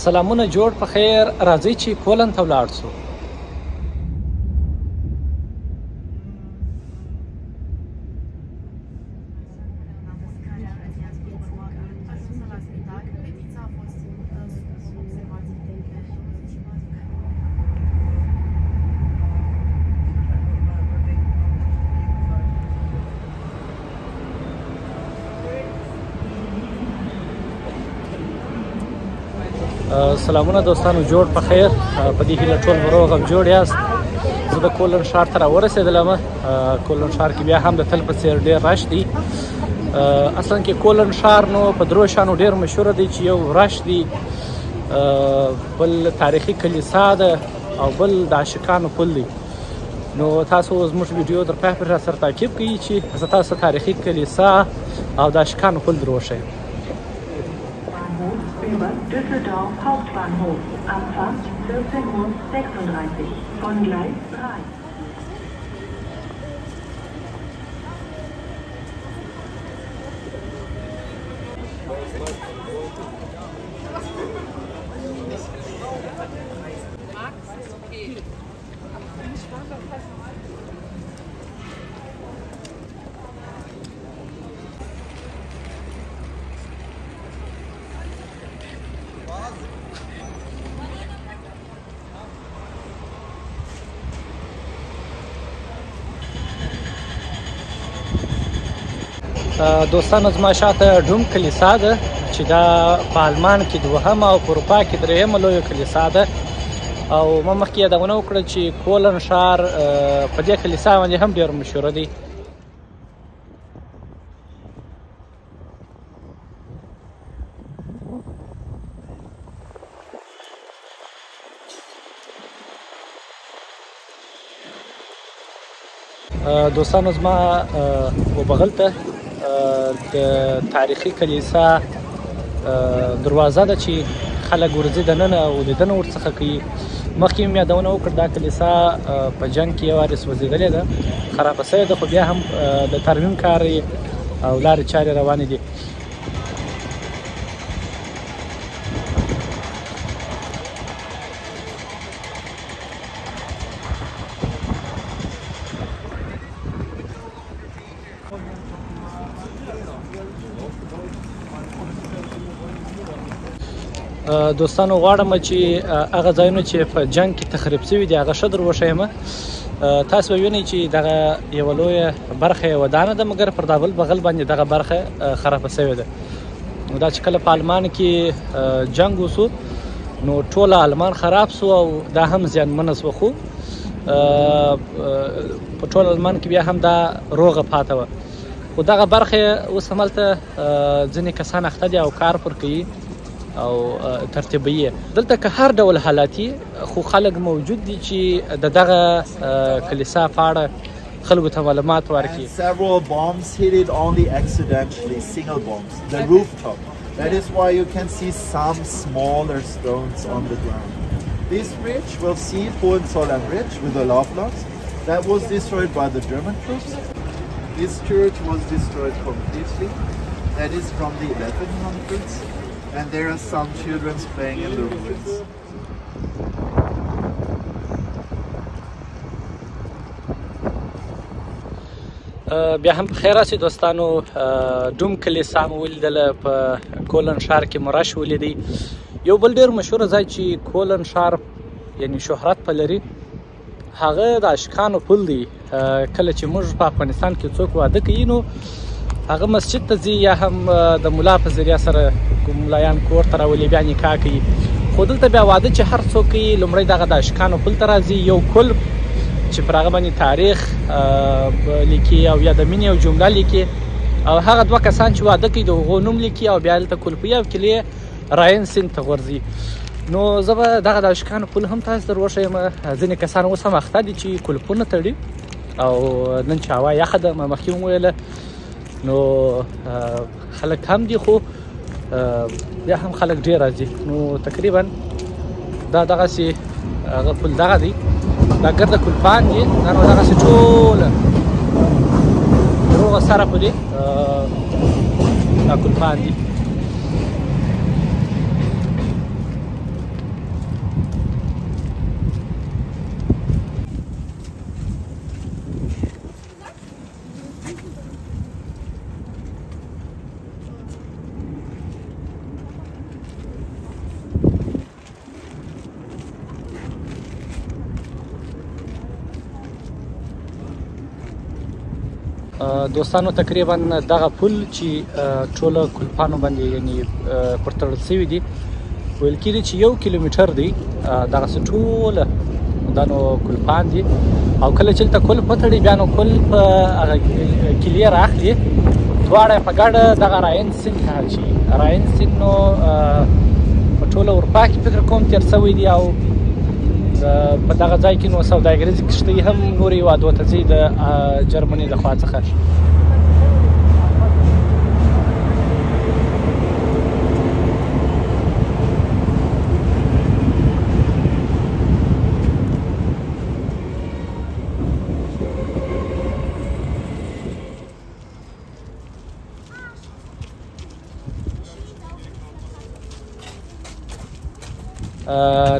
سلامونه جوړ په خیر راځئ چې کولن ته ولاړ شو. سلامونه دوستانو جوړ په خیر په دې هیله ټول روغ او جوړ یاست. زه د کولن ښار ته راورسېدلم. کولن ښار کې بیا هم د تل په څېر ډېر رش دی. اصلا کې کولن ښار نو په درو شانو ډېر مشهوره دی چې یو رش دی، بل تاریخي کلیسا ده او بل د عاشقانو پل دی. نو تاسو زموږ ویډیو در پای پورې راسره تعقیب کړئ چې زه تاسو تاریخي کلیسا او د عاشقانو پل در وښیم. Über Düsseldorf Hauptbahnhof. Abfahrt 14:36 Uhr von Gleis 3. دوستانو زما شاته ډوم کلیسا ده چې دا په آلمان کې دوهمه او په اروپا کې درېیمه لویه کلیسا ده. او ما مخکې یادونه وکړه چې کولن ښار په دې کلیسا باندې هم ډېر مشهوره دی. دوستانو زما وبغل ته د تاریخي کلیسا دروازه ده چې خلک ورځي دننه او لیدنه ورڅخه کوي. مخکې مې یادونه وکړه دا کلیسا په جنګ کې یو وارې سوځېدلې ده، خرابه شوې ده، خو بیا هم د ترمیم کار او لارې چارې روانې دي. دوستانو غواړم چې هغه ځایونه چې په جنګ کې تخریب شوي دي هغه ښه در وښیم. تاسو به وینئ چې دغه یوه لویه برخه یې ودانه ده، مګر پر دا بل بغل باندې دغه برخه خرابه شوې ده. دا چې کله په آلمان کې جنګ وسو نو ټوله آلمان خراب سو او دا هم زیانمنه سوه، خو په ټول آلمان کې بیا هم دا روغه پاته وه. خو دغه برخه اوس هملته ځینې کسان اخته دي او کار پر کوي او ترتیبیه. دلته که هر ډول حالاتي خو خلک موجود دي چې دغه کلیسا په اړه خلکو ته معلومات ورکړي. Several bombs hit it only accidentally, single bombs. The rooftop. That is why you can see some smaller stones on the ground. This bridge, we'll see Hohenzollern Bridge with the love locks. That was destroyed by the German troops. This church was destroyed completely. That is from the 1100s. And there are some children playing in the ruins. بیا هم په خیر راسئ دوستانو. ډوم کلیسا مو ولیدله، په کولن ښار کې مو رش ولیدی. یو بل ډېر مشهوره ځای چې کولن ښار یعنی شهرت په لري هغه د عاشقانو پل دی. کله چې موږ په افغانستان کې څوک واده کوي نو هغه مسجد ته ځي یا هم د ملا په ذریعه سره کوم ملایان کور ته راولي بیا نکاح کوي. خو دلته بیا واده چې هر څوک کوي لومړی دغه د عاشقانو پل ته راځي، یو کل چې پر هغه باندې تاریخ لیکي او یا د مینې یو جمله لیکي او هغه دوه کسان چې واده کوي د هغو نوم لیکي او بیا هلته کلپوي او کلي راین سیند ته غورځي. نو زه به دغه د عاشقانو پل هم تاسو در وښیم. ځینې کسان اوس هم اخته دي چې کلپونه تړي او نن چې هوا یخه ده، ما مخکې وویله، نو خلک هم دي خو بیا هم خلک ډېر راځي. نو تقریبا دا دغسې هغه پل دغه دی، دا ګرده کلپان دي، دا نو دغسې ټوله روغه سره پلې دا کلپان دي. دوستانو تقریبا دغه پل چې ټوله کلپانو باندې یعنی پر تړل شوي دي ویل کېږي چې 1 کیلومتر دی دغسې ټوله دا نو کلپان دي او کله چې هلته کلپ وتړي بیا نو کلپ هغه کلیه رااخلي دواړه په ګډه دغه راین سیند ته اچوي راین سیند نو په ټوله اروپا کې فکر کوم تېر شوی دی او په دغه ځای کې نو سوداګریزې کښتۍ هم نورې هېوادو ته ځي د جرمني له خوا څخه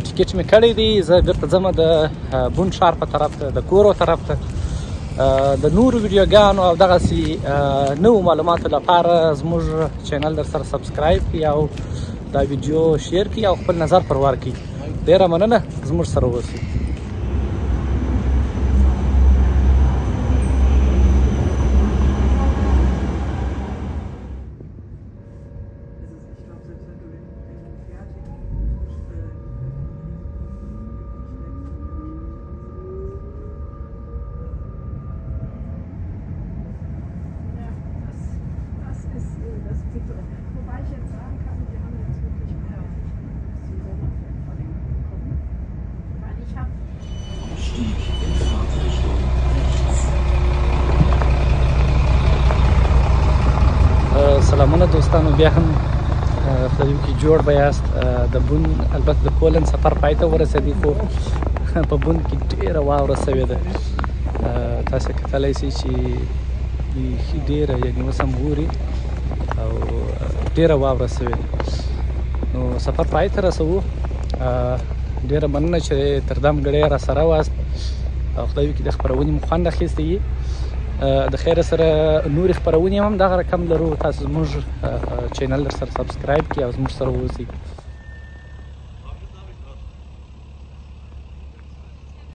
ټیکټ مې کړی دی زه بېرته ځم د بون ښار په طرف ته د کورو طرف ته د نورو ویډیوګانو او دغسې نوو معلوماتو لپاره زموږ چینل در سره سبسکرایب کړئ او دا ویډیو شیر کړئ او خپل نظر پرور کړئ ډېره مننه زموږ سره اوسئ Wobei ich jetzt sagen kann, wir haben jetzt wirklich mehr von den bekommen, weil ich habe سلامونه دوستانو بیا هم خدای وکړي جوړ به یاست د بون البته د کولن سفر پای ته ورسېدی خو په بون کې ډېره واوره سوې ده تاسو کتلی شئ چې بیخي ډېره یعنې اوس هم ګوري او ډېره واوره سوې ده نو سفر پای ته رسوو ډېره مننه چې تر دم ګړی را سره واست او خدای وکړي د خپرونې مو خوند اخیستی یي د خیر سره نورې خپرونې هم دغه رقم لرو تاسو زموږ چینل در سره سبسکرایب کړئ او زموږ سره واوسئ